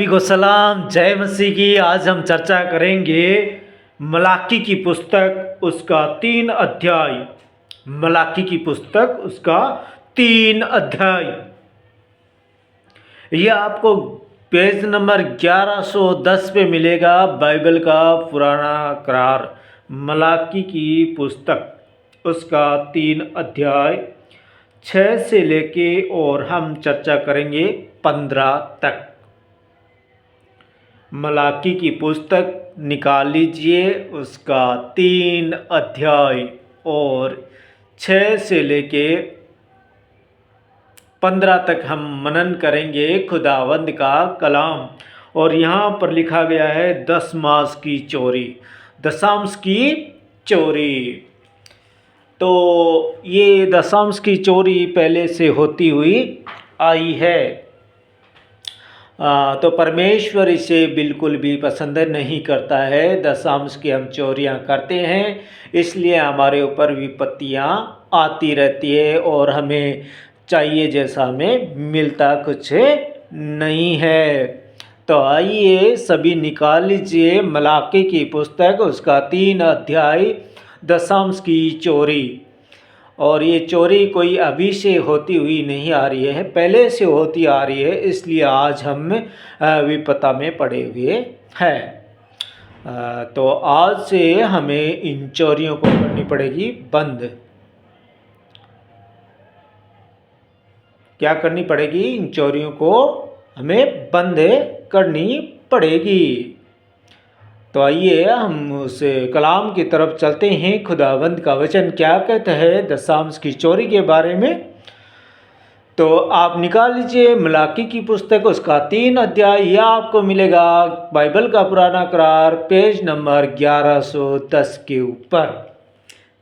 सभी को सलाम, जय मसीह की। आज हम चर्चा करेंगे मलाकी की पुस्तक, उसका 3 अध्याय। मलाकी की पुस्तक, उसका 3 अध्याय। यह आपको पेज नंबर 1110 पे मिलेगा, बाइबल का पुराना करार। मलाकी की पुस्तक, उसका 3 अध्याय 6 से लेके और हम चर्चा करेंगे 15 तक। मलाकी की पुस्तक निकाल लीजिए, उसका 3 अध्याय और 6 से लेके 15 तक हम मनन करेंगे खुदावंद का कलाम। और यहाँ पर लिखा गया है दशमांश की चोरी, दशांश की चोरी। तो ये दशांश की चोरी पहले से होती हुई आई है। तो परमेश्वर इसे बिल्कुल भी पसंद नहीं करता है। दशांश की हम चोरियां करते हैं, इसलिए हमारे ऊपर विपत्तियां आती रहती है और हमें चाहिए जैसा हमें मिलता कुछ नहीं है। तो आइए सभी निकाल लीजिए मलाकी की पुस्तक, उसका 3 अध्याय दशांश की चोरी। और ये चोरी कोई अभी से होती हुई नहीं आ रही है, पहले से होती आ रही है, इसलिए आज हम विपदा में पड़े हुए हैं। तो आज से हमें इन चोरियों को करनी पड़ेगी बंद। क्या करनी पड़ेगी? इन चोरियों को हमें बंद करनी पड़ेगी। तो आइए हम उस कलाम की तरफ चलते हैं। खुदावंद का वचन क्या कहता है दशांश की चोरी के बारे में। तो आप निकाल लीजिए मलाकी की पुस्तक, उसका 3 अध्याय। यह आपको मिलेगा बाइबल का पुराना करार, पेज नंबर 1110 के ऊपर।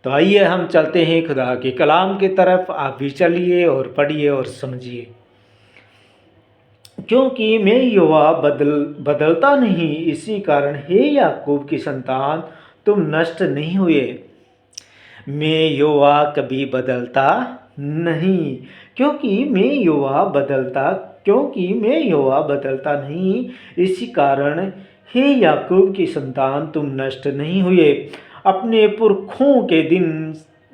तो आइए हम चलते हैं खुदा के कलाम की तरफ। आप भी चलिए और पढ़िए और समझिए। क्योंकि मैं यहोवा बदलता नहीं, इसी कारण हे याकूब की संतान तुम नष्ट नहीं हुए। मैं यहोवा कभी बदलता नहीं, क्योंकि मैं यहोवा बदलता नहीं, इसी कारण हे याकूब की संतान तुम नष्ट नहीं हुए। अपने पुरखों के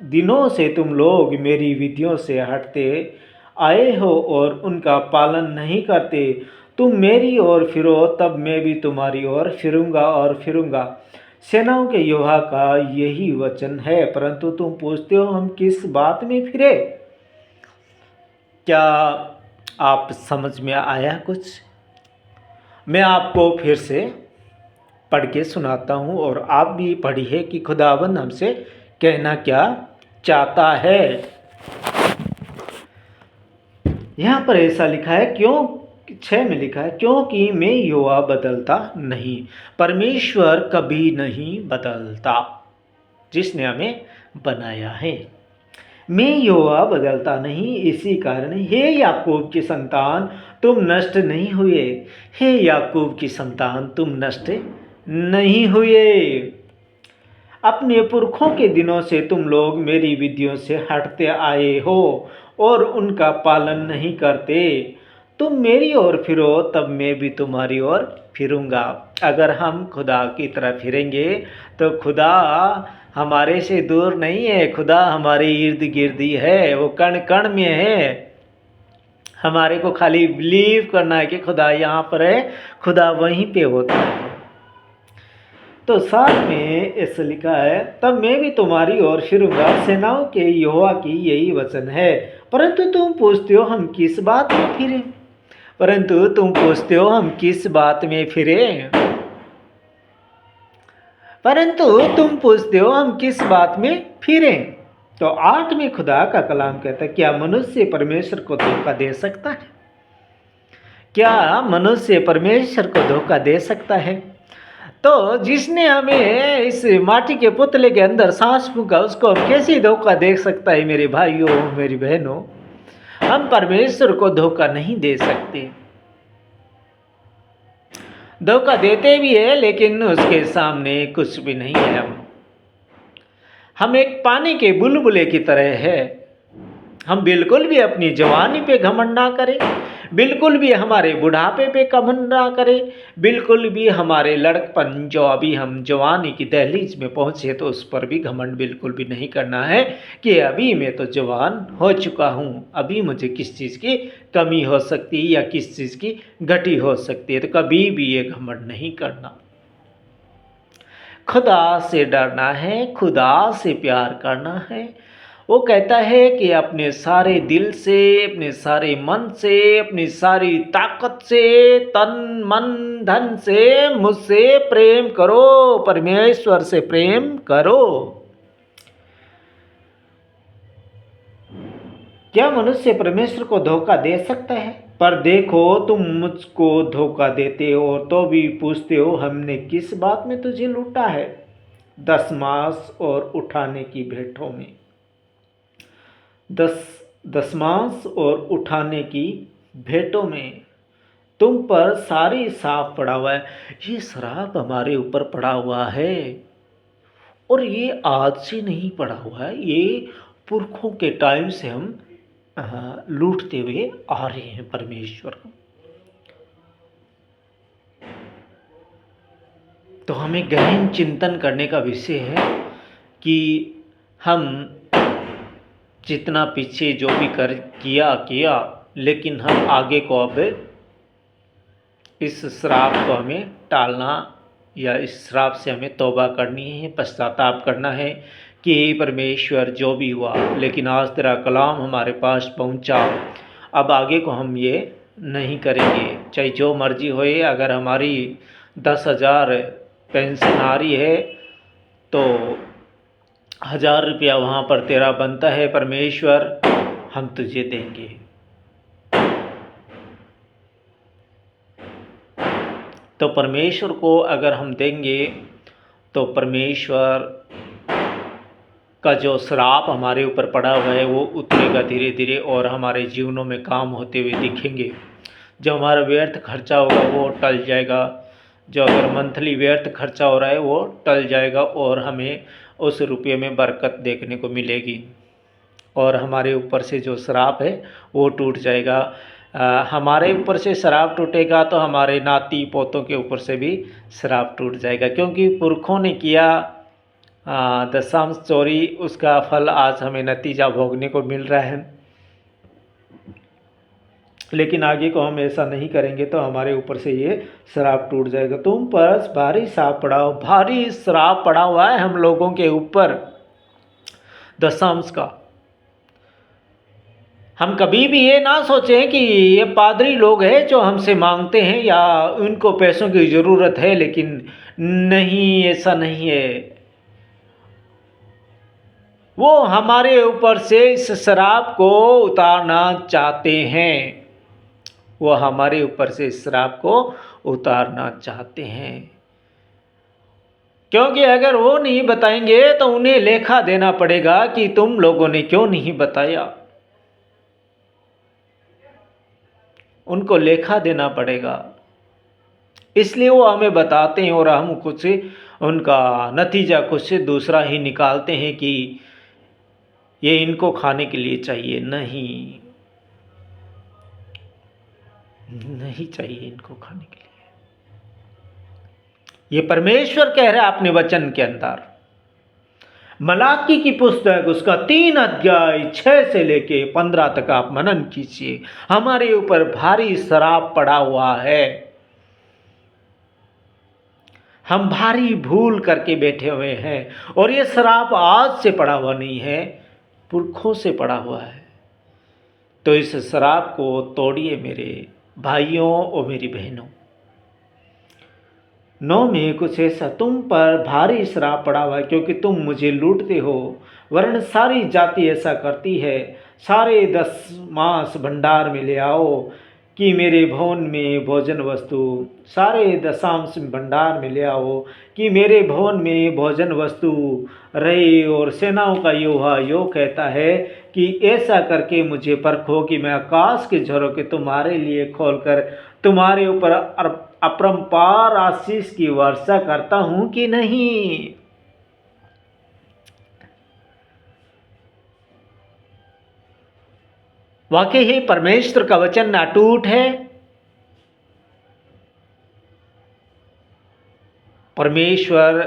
दिनों से तुम लोग मेरी विधियों से हटते आए हो और उनका पालन नहीं करते। तुम मेरी ओर फिरो, तब मैं भी तुम्हारी ओर फिरूंगा और फिरूंगा। सेनाओं के यहोवा का यही वचन है। परंतु तुम पूछते हो हम किस बात में फिरे? क्या आप समझ में आया कुछ? मैं आपको फिर से पढ़ के सुनाता हूँ और आप भी पढ़िए कि खुदावंद हमसे कहना क्या चाहता है। यहाँ पर ऐसा लिखा है, क्यों 6 में लिखा है, क्योंकि मैं यहोवा बदलता नहीं। परमेश्वर कभी नहीं बदलता, जिसने हमें बनाया है। मैं यहोवा बदलता नहीं, इसी कारण हे याकूब की संतान तुम नष्ट नहीं हुए। हे याकूब की संतान तुम नष्ट नहीं हुए। अपने पुरखों के दिनों से तुम लोग मेरी विधियों से हटते आए हो और उनका पालन नहीं करते। तुम मेरी ओर फिरो, तब मैं भी तुम्हारी ओर फिरूंगा। अगर हम खुदा की तरफ फिरेंगे तो खुदा हमारे से दूर नहीं है। खुदा हमारे इर्द गिर्द ही है, वो कण कण में है। हमारे को खाली बिलीव करना है कि खुदा यहाँ पर है, खुदा वहीं पे होता है। तो साथ में ऐसा लिखा है, तब मैं भी तुम्हारी ओर फिरूंगा, सेनाओं के यहोवा की यही वचन है। परंतु तुम पूछते हो हम किस बात में फिरे? तो 8 में खुदा का कलाम कहता है, क्या मनुष्य परमेश्वर को धोखा दे सकता है? क्या मनुष्य परमेश्वर को धोखा दे सकता है? तो जिसने हमें इस माटी के पुतले के अंदर सांस फूंका, उसको हम कैसे धोखा दे सकता है? मेरे भाइयों, मेरी बहनों, हम परमेश्वर को धोखा नहीं दे सकते। धोखा देते भी है, लेकिन उसके सामने कुछ भी नहीं है। हम एक पानी के बुलबुले की तरह है। हम बिल्कुल भी अपनी जवानी पे घमंड ना करें, बिल्कुल भी हमारे बुढ़ापे पे घमंड ना करे, बिल्कुल भी हमारे लड़कपन जो अभी हम जवानी की दहलीज में पहुँचे तो उस पर भी घमंड बिल्कुल भी नहीं करना है कि अभी मैं तो जवान हो चुका हूँ, अभी मुझे किस चीज़ की कमी हो सकती है या किस चीज़ की घटी हो सकती है, तो कभी भी ये घमंड नहीं करना। खुदा से डरना है, खुदा से प्यार करना है। वो कहता है कि अपने सारे दिल से, अपने सारे मन से, अपनी सारी ताकत से, तन मन धन से मुझसे प्रेम करो, परमेश्वर से प्रेम करो। क्या मनुष्य परमेश्वर को धोखा दे सकता है? पर देखो, तुम मुझको धोखा देते हो तो भी पूछते हो हमने किस बात में तुझे लूटा है? दशमांश और उठाने की भेंटों में। दशमांश और उठाने की भेंटों में तुम पर सारी श्राप पड़ा हुआ है। ये श्राप हमारे ऊपर पड़ा हुआ है और ये आज से नहीं पड़ा हुआ है, ये पुरखों के टाइम से हम लूटते हुए आ रहे हैं परमेश्वर को। तो हमें गहन चिंतन करने का विषय है कि हम जितना पीछे जो भी कर किया, लेकिन हम आगे को अब इस श्राप को हमें टालना या इस श्राप से हमें तौबा करनी है, पश्चाताप करना है कि परमेश्वर जो भी हुआ, लेकिन आज तेरा कलाम हमारे पास पहुंचा, अब आगे को हम ये नहीं करेंगे, चाहे जो मर्जी होए। अगर हमारी 10,000 पेंशन आ रही है तो 1,000 रुपया वहाँ पर तेरा बनता है परमेश्वर, हम तुझे देंगे। तो परमेश्वर को अगर हम देंगे तो परमेश्वर का जो श्राप हमारे ऊपर पड़ा हुआ है वो उतरेगा धीरे धीरे और हमारे जीवनों में काम होते हुए दिखेंगे। जो हमारा व्यर्थ खर्चा होगा वो टल जाएगा, जो अगर मंथली व्यर्थ खर्चा हो रहा है वो टल जाएगा और हमें उस रुपये में बरकत देखने को मिलेगी और हमारे ऊपर से जो श्राप है वो टूट जाएगा। हमारे ऊपर से श्राप टूटेगा तो हमारे नाती पोतों के ऊपर से भी श्राप टूट जाएगा, क्योंकि पुरखों ने किया दशांश चोरी, उसका फल आज हमें नतीजा भोगने को मिल रहा है। लेकिन आगे को हम ऐसा नहीं करेंगे तो हमारे ऊपर से ये श्राप टूट जाएगा। तुम पर भारी श्राप पड़ा हो, भारी श्राप पड़ा हुआ है हम लोगों के ऊपर दशांश का। हम कभी भी ये ना सोचें कि ये पादरी लोग हैं जो हमसे मांगते हैं या उनको पैसों की ज़रूरत है, लेकिन नहीं, ऐसा नहीं है। वो हमारे ऊपर से इस श्राप को उतारना चाहते हैं, वो हमारे ऊपर से इस श्राप को उतारना चाहते हैं, क्योंकि अगर वो नहीं बताएंगे तो उन्हें लेखा देना पड़ेगा कि तुम लोगों ने क्यों नहीं बताया। उनको लेखा देना पड़ेगा, इसलिए वो हमें बताते हैं और हम कुछ उनका नतीजा कुछ दूसरा ही निकालते हैं कि ये इनको खाने के लिए चाहिए। नहीं, नहीं चाहिए इनको खाने के लिए। ये परमेश्वर कह रहा है अपने वचन के अंदर। मलाकी की पुस्तक उसका 3 अध्याय 6 से लेके 15 तक आप मनन कीजिए। हमारे ऊपर भारी श्राप पड़ा हुआ है, हम भारी भूल करके बैठे हुए हैं और ये श्राप आज से पड़ा हुआ नहीं है, पुरखों से पड़ा हुआ है। तो इस श्राप को तोड़िए मेरे भाइयों और मेरी बहनों। 9 में कुछ ऐसा, तुम पर भारी श्राप पड़ा हुआ है क्योंकि तुम मुझे लूटते हो, वरन सारी जाति ऐसा करती है। सारे 10 मास भंडार में ले आओ कि मेरे भवन में भोजन वस्तु, सारे दशांश भंडार में ले आओ कि मेरे भवन में भोजन वस्तु रहे। और सेनाओं का यहोवा यो कहता है कि ऐसा करके मुझे परखो कि मैं आकाश के झरोखे तुम्हारे लिए खोलकर तुम्हारे ऊपर अपरंपार आशीष की वर्षा करता हूं कि नहीं। वाकई ही परमेश्वर का वचन अटूट है। परमेश्वर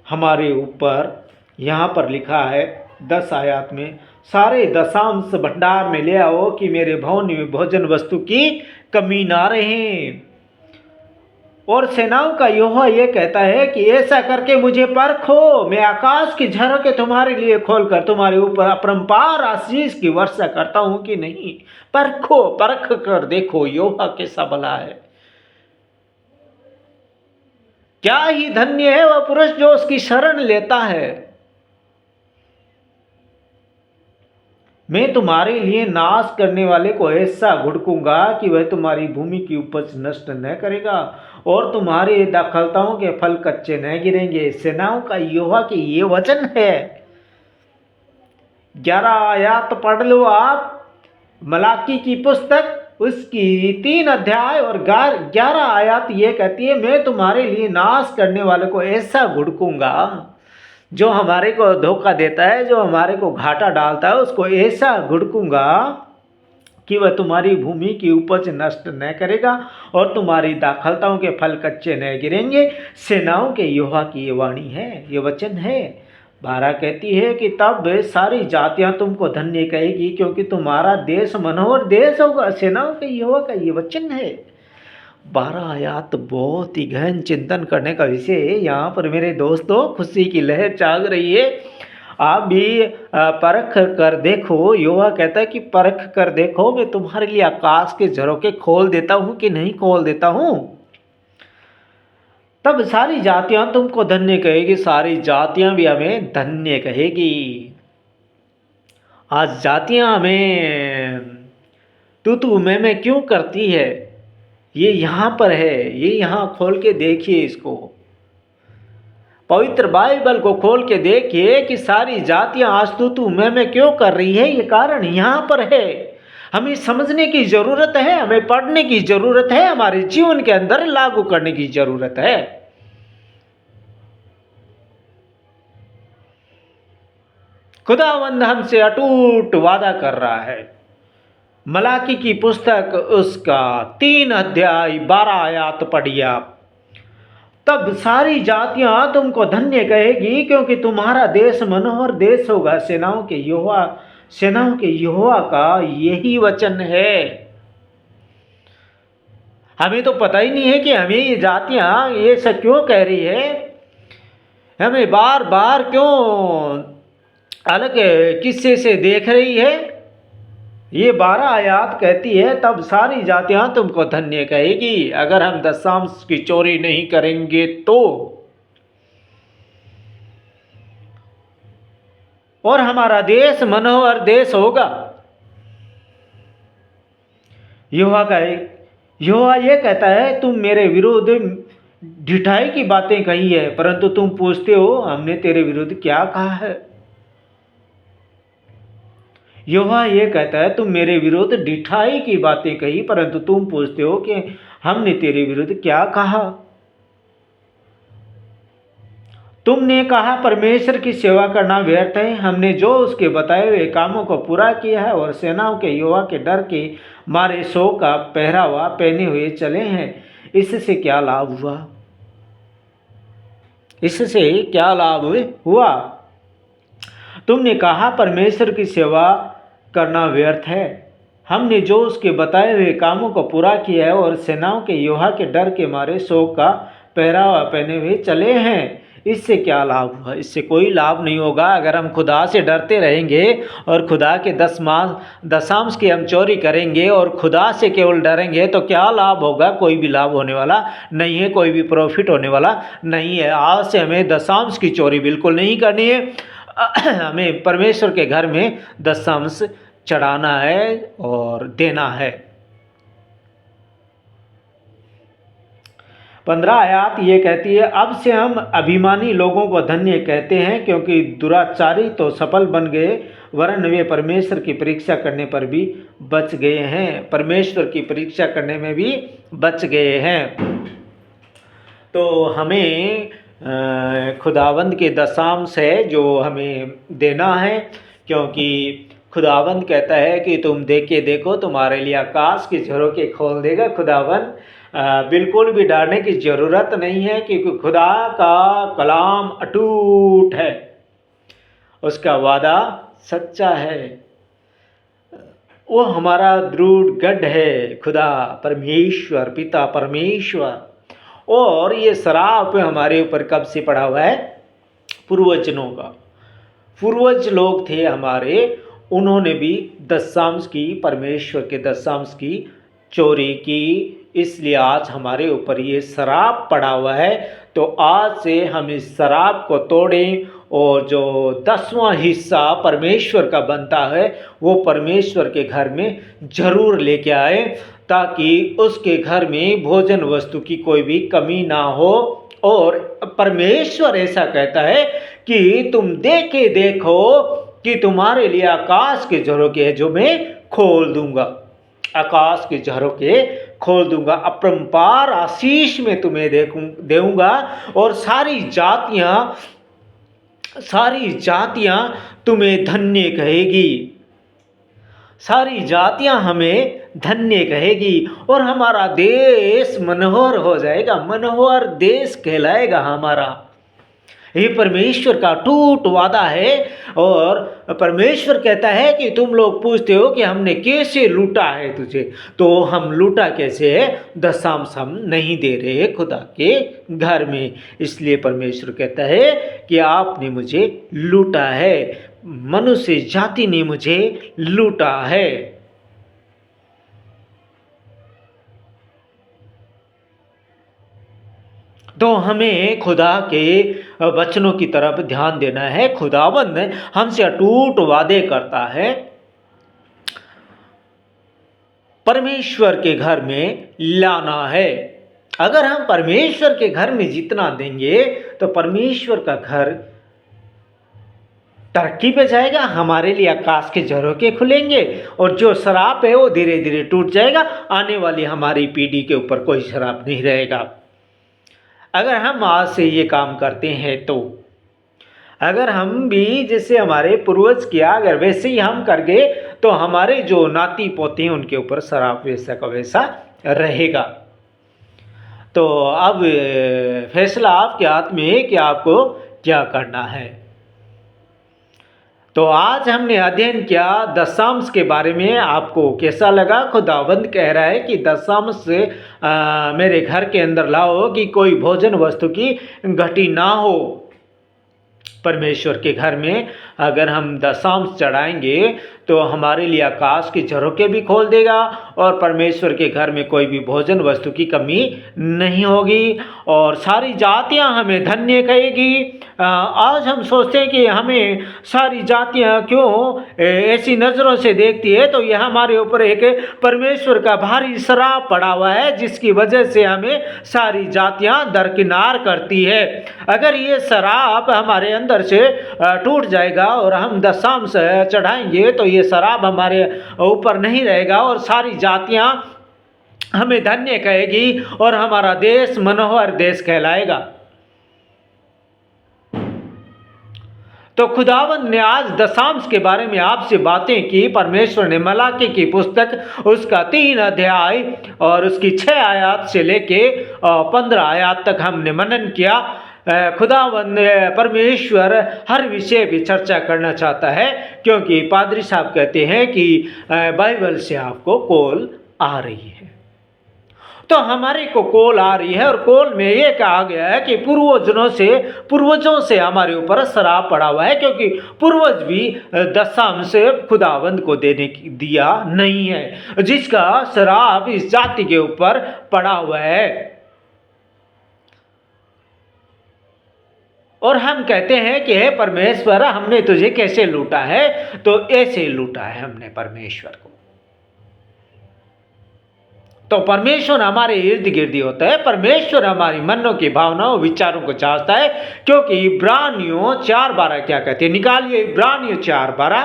हमारे ऊपर, यहाँ पर लिखा है 10 आयत में, सारे दशांश भंडार में ले आओ कि मेरे भवन में भोजन वस्तु की कमी ना रहे। और सेनाओं का यहोवा ये कहता है कि ऐसा करके मुझे परखो, मैं आकाश की झरोखे तुम्हारे लिए खोलकर तुम्हारे ऊपर अपरंपार आशीष की वर्षा करता हूं कि नहीं। परखो, परख कर देखो यहोवा कैसा भला है। क्या ही धन्य है वह पुरुष जो उसकी शरण लेता है। मैं तुम्हारे लिए नाश करने वाले को ऐसा घुड़कूंगा कि वह तुम्हारी भूमि की उपज नष्ट न करेगा और तुम्हारे दाखलताओं के फल कच्चे न गिरेंगे। सेनाओं का यहोवा के ये वचन है। 11 आयत पढ़ लो आप, मलाकी की पुस्तक उसकी 3 अध्याय और 11 आयत ये कहती है, मैं तुम्हारे लिए नाश करने वाले को ऐसा घुड़कूंगा, जो हमारे को धोखा देता है, जो हमारे को घाटा डालता है, उसको ऐसा घुड़कूंगा कि वह तुम्हारी भूमि की उपज नष्ट न करेगा और तुम्हारी दाखलताओं के फल कच्चे न गिरेंगे। सेनाओं के यहोवा की ये वाणी है, ये वचन है। 12 कहती है कि तब सारी जातियां तुमको धन्य कहेगी, क्योंकि तुम्हारा देश मनोहर देश होगा। सेनाओं के यहोवा का ये वचन है। 12 आयत बहुत ही गहन चिंतन करने का विषय है। यहाँ पर मेरे दोस्तों खुशी की लहर जाग रही है। आप भी परख कर देखो। यहोवा कहता है कि परख कर देखो, मैं तुम्हारे लिए आकाश के झरोखे खोल देता हूँ कि नहीं खोल देता हूँ। तब सारी जातियां तुमको धन्य कहेगी, सारी जातियां भी हमें धन्य कहेगी। आज जातियां हमें तू मैं क्यों करती है, ये यहाँ पर है। ये यहाँ खोल के देखिए, इसको पवित्र बाइबल को खोल के देखिए कि सारी जातियां आज तू मैं क्यों कर रही है। ये कारण यहाँ पर है। हमें समझने की जरूरत है, हमें पढ़ने की जरूरत है, हमारे जीवन के अंदर लागू करने की जरूरत है। खुदावंद हमसे अटूट वादा कर रहा है। मलाकी की पुस्तक उसका 3 अध्याय 12 आयत पढ़िए आप। तब सारी जातियां तुमको धन्य कहेगी, क्योंकि तुम्हारा देश मनोहर देश होगा। सेनाओं के यहोवा का यही वचन है। हमें तो पता ही नहीं है कि हमें ये जातियां ये सब क्यों कह रही है, हमें बार बार क्यों अलग किस्से से देख रही है। ये 12 आयत कहती है, तब सारी जातियां तुमको धन्य कहेगी अगर हम दशांश की चोरी नहीं करेंगे तो, और हमारा देश मनोहर देश होगा। यहोवा ये कहता है, तुम मेरे विरुद्ध ढिठाई की बातें कही है, परंतु तुम पूछते हो हमने तेरे विरुद्ध क्या कहा है। यहोवा ये कहता है, तुम मेरे विरुद्ध ढिठाई की बातें कही, परंतु तुम पूछते हो कि हमने तेरे विरुद्ध क्या कहा। तुमने कहा परमेश्वर की सेवा करना व्यर्थ है। हमने जो उसके बताए हुए कामों को पूरा किया है और सेनाओं के यहोवा के डर के मारे 100 का पहरावा पहने हुए चले हैं। इससे क्या लाभ हुआ? इससे क्या लाभ हुआ? तुमने कहा परमेश्वर की सेवा करना व्यर्थ है। हमने जो उसके बताए हुए कामों को पूरा किया है और सेनाओं के यहोवा के डर के मारे 100 का पहरावा पहने हुए चले हैं। इससे क्या लाभ हुआ? इससे कोई लाभ नहीं होगा। अगर हम खुदा से डरते रहेंगे और खुदा के दशांश की हम चोरी करेंगे और खुदा से केवल डरेंगे तो क्या लाभ होगा? कोई भी लाभ होने वाला नहीं है, कोई भी प्रॉफिट होने वाला नहीं है। आज से हमें दशांश की चोरी बिल्कुल नहीं करनी है। हमें परमेश्वर के घर में दशांश चढ़ाना है और देना है। 15 आयत ये कहती है, अब से हम अभिमानी लोगों को धन्य कहते हैं, क्योंकि दुराचारी तो सफल बन गए, वरन वे परमेश्वर की परीक्षा करने पर भी बच गए हैं। परमेश्वर की परीक्षा करने में भी बच गए हैं। तो हमें खुदावंद के दशांश है जो हमें देना है, क्योंकि खुदावंद कहता है कि तुम देखे देखो तुम्हारे लिए आकाश के झरोखे खोल देगा। खुदावंद बिल्कुल भी डरने की ज़रूरत नहीं है, क्योंकि खुदा का कलाम अटूट है, उसका वादा सच्चा है, वो हमारा दृढ़ गढ़ है, खुदा परमेश्वर, पिता परमेश्वर। और ये श्राप हमारे ऊपर कब से पड़ा हुआ है? पूर्वजों का। पूर्वज लोग थे हमारे, उन्होंने भी दशांश की, परमेश्वर के दशांश की चोरी की, इसलिए आज हमारे ऊपर ये श्राप पड़ा हुआ है। तो आज से हम इस श्राप को तोड़ें और जो 10वां हिस्सा परमेश्वर का बनता है वो परमेश्वर के घर में जरूर लेके आए, ताकि उसके घर में भोजन वस्तु की कोई भी कमी ना हो। और परमेश्वर ऐसा कहता है कि तुम देखे देखो कि तुम्हारे लिए आकाश के झरोखे जो मैं खोल दूंगा, आकाश के झरोखे खोल दूंगा, अपरंपार आशीष में तुम्हें देऊंगा। और सारी जातियां तुम्हें धन्य कहेगी, सारी जातियां हमें धन्य कहेगी, और हमारा देश मनोहर हो जाएगा, मनोहर देश कहलाएगा हमारा। ये परमेश्वर का टूट वादा है। और परमेश्वर कहता है कि तुम लोग पूछते हो कि हमने कैसे लूटा है तुझे, तो हम लूटा कैसे है? दशांश हम नहीं दे रहे खुदा के घर में, इसलिए परमेश्वर कहता है कि आपने मुझे लूटा है, मनुष्य जाति ने मुझे लूटा है। तो हमें खुदा के वचनों की तरफ ध्यान देना है। खुदाबंद हमसे अटूट वादे करता है, परमेश्वर के घर में लाना है। अगर हम परमेश्वर के घर में जितना देंगे तो परमेश्वर का घर तरक्की पे जाएगा, हमारे लिए आकाश के झरोखे खुलेंगे, और जो शराब है वो धीरे धीरे टूट जाएगा। आने वाली हमारी पीढ़ी के ऊपर कोई शराब नहीं रहेगा। अगर हम आज से ये काम करते हैं तो, अगर हम भी जैसे हमारे पूर्वज किया अगर वैसे ही हम कर गए तो हमारे जो नाती पोते हैं उनके ऊपर शराब वैसा का वैसा रहेगा। तो अब फैसला आपके हाथ में है कि आपको क्या करना है। तो आज हमने अध्ययन किया दशांश के बारे में, आपको कैसा लगा? खुदावंद कह रहा है कि दशांश से मेरे घर के अंदर लाओ कि कोई भोजन वस्तु की घटी ना हो। परमेश्वर के घर में अगर हम दशांश चढ़ाएंगे तो हमारे लिए आकाश के झरोखे भी खोल देगा, और परमेश्वर के घर में कोई भी भोजन वस्तु की कमी नहीं होगी, और सारी जातियां हमें धन्य कहेगी। आज हम सोचते हैं कि हमें सारी जातियां क्यों ऐसी नज़रों से देखती है, तो यह हमारे ऊपर एक परमेश्वर का भारी श्राप पड़ा हुआ है, जिसकी वजह से हमें सारी जातियां दरकिनार करती है। अगर ये श्राप हमारे अंदर से टूट जाएगा और हम दशांश चढ़ाएंगे तो ये शराब हमारे ऊपर नहीं रहेगा, और सारी जातियां हमें धन्य कहेगी, और हमारा देश मनोहर देश कहलाएगा। तो खुदावंद ने आज दशांश के बारे में आपसे बातें की। परमेश्वर ने मलाकी की पुस्तक उसका 3 अध्याय और उसकी 6 आयत से लेके 15 आयत तक हमने मनन किया। खुदावंद परमेश्वर हर विषय पे चर्चा करना चाहता है, क्योंकि पादरी साहब कहते हैं कि बाइबल से आपको कॉल आ रही है। तो हमारे को कॉल आ रही है, और कॉल में ये कहा गया है कि पूर्वजों से हमारे ऊपर श्राप पड़ा हुआ है, क्योंकि पूर्वज भी दशांश खुदावंद को दिया नहीं है, जिसका श्राप इस जाति के ऊपर पड़ा हुआ है। और हम कहते हैं कि हे परमेश्वर, हमने तुझे कैसे लूटा है? तो ऐसे लूटा है हमने परमेश्वर को। तो परमेश्वर हमारे इर्द गिर्द ही होता है। परमेश्वर हमारी मनों की भावनाओं विचारों को चाहता है, क्योंकि इब्रानियों 4:12 क्या कहते हैं? निकालिए इब्रानियों 4:12।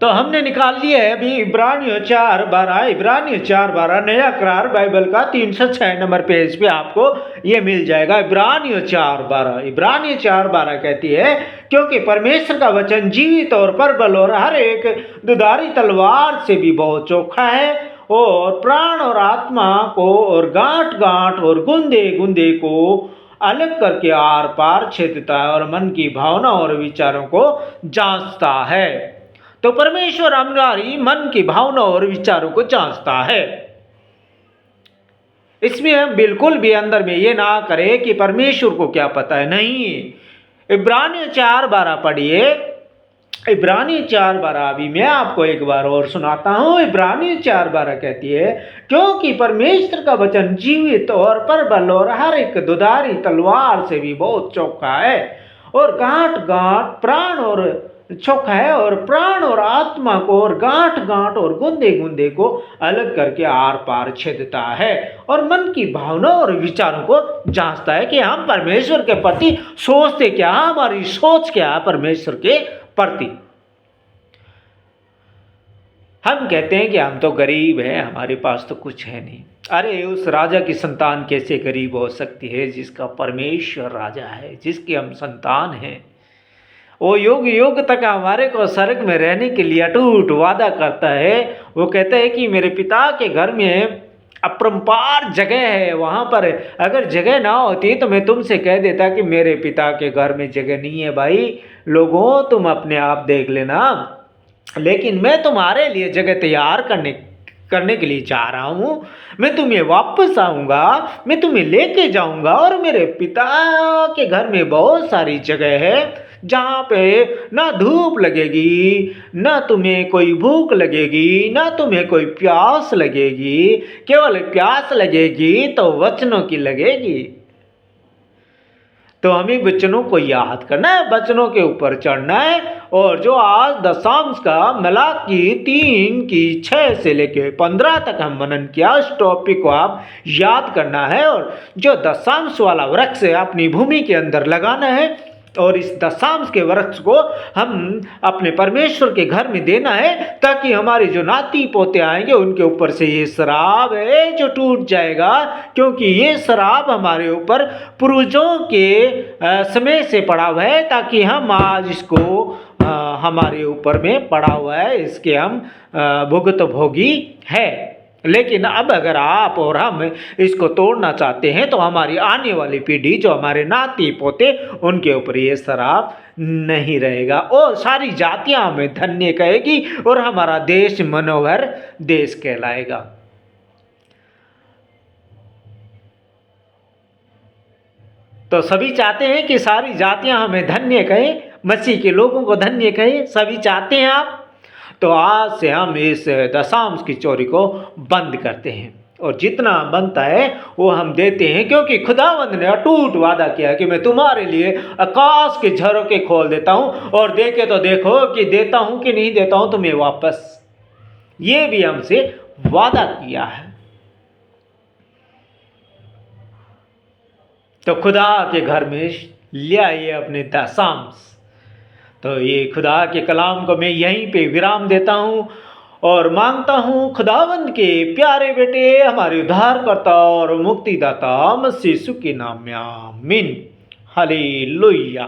तो हमने निकाल लिया है अभी इब्रानियों 4:12। इब्रानियों 4:12 नया करार बाइबल का 306 नंबर पेज पे आपको ये मिल जाएगा। इब्रानियों 4:12, इब्रानियों 4:12 कहती है, क्योंकि परमेश्वर का वचन जीवित और प्रबल और हर एक दुधारी तलवार से भी बहुत चोखा है और प्राण और आत्मा को और गांठ गांठ और गुंदे गुंदे को अलग करके आर पार छेदता है और मन की भावना और विचारों को जांचता है। तो परमेश्वर हमारी मन की भावना और विचारों को जांचता है। इसमें हम बिल्कुल भी अंदर में ये ना करें कि परमेश्वर को क्या पता है, नहीं। इब्रानियों 4:12 पढ़िए, इब्रानियों 4:12 अभी मैं आपको एक बार और सुनाता हूं। इब्रानियों 4:12 कहती है, क्योंकि परमेश्वर का वचन जीवित और प्रबल और हर एक दुधारी तलवार से भी बहुत चोखा है और गांठ गांठ प्राण और चोखा है और प्राण और आत्मा को और गांठ गांठ और गुंदे गुंदे को अलग करके आर पार छेदता है और मन की भावना और विचारों को जांचता है कि हम परमेश्वर के प्रति सोचते क्या, हमारी सोच क्या है परमेश्वर के प्रति। हम कहते हैं कि हम तो गरीब हैं, हमारे पास तो कुछ है नहीं। अरे उस राजा की संतान कैसे गरीब हो सकती है जिसका परमेश्वर राजा है, जिसके हम संतान हैं। वो युग युग तक हमारे को स्वर्ग में रहने के लिए अटूट वादा करता है। वो कहता है कि मेरे पिता के घर में अपरंपार जगह है, वहाँ पर अगर जगह ना होती तो मैं तुमसे कह देता कि मेरे पिता के घर में जगह नहीं है। भाई लोगों, तुम अपने आप देख लेना, लेकिन मैं तुम्हारे लिए जगह तैयार करने के लिए जा रहा हूँ। मैं तुम्हें वापस आऊँगा, मैं तुम्हें लेके जाऊँगा और मेरे पिता के घर में बहुत सारी जगह है जहाँ पे ना धूप लगेगी, ना तुम्हें कोई भूख लगेगी, ना तुम्हें कोई प्यास लगेगी। केवल प्यास लगेगी तो वचनों की लगेगी। तो हमें वचनों को याद करना है, वचनों के ऊपर चढ़ना है। और जो आज दशांश का मलाकी 3:6 से लेके 15 तक हम मनन किया, उस टॉपिक को आप याद करना है और जो दशांश वाला वृक्ष है अपनी भूमि के अंदर लगाना है और इस दशांश के वृक्ष को हम अपने परमेश्वर के घर में देना है, ताकि हमारे जो नाती पोते आएंगे उनके ऊपर से ये शराब है जो टूट जाएगा। क्योंकि ये शराब हमारे ऊपर पूर्वजों के समय से पड़ा हुआ है, ताकि हम आज इसको हमारे ऊपर में पड़ा हुआ है, इसके हम भुगतभोगी है। लेकिन अब अगर आप और हम इसको तोड़ना चाहते हैं तो हमारी आने वाली पीढ़ी, जो हमारे नाती पोते, उनके ऊपर ये शराब नहीं रहेगा और सारी जातियां हमें धन्य कहेगी और हमारा देश मनोहर देश कहलाएगा। तो सभी चाहते हैं कि सारी जातियां हमें धन्य कहें, मसीह के लोगों को धन्य कहें, सभी चाहते हैं आप। तो आज से हम इस दशांश की चोरी को बंद करते हैं और जितना बनता है वो हम देते हैं, क्योंकि खुदावंद ने अटूट वादा किया कि मैं तुम्हारे लिए आकाश के झरोखे खोल देता हूं और देखे तो देखो कि देता हूं कि नहीं देता हूं तुम्हें वापस। ये भी हमसे वादा किया है। तो खुदा के घर में ले आइए अपने दशांश। तो ये खुदा के कलाम को मैं यहीं पे विराम देता हूँ और मांगता हूँ खुदावंद के प्यारे बेटे, हमारे उद्धारकर्ता और मुक्तिदाता मसीह यीशु के नाम में, आमीन। हालेलुया।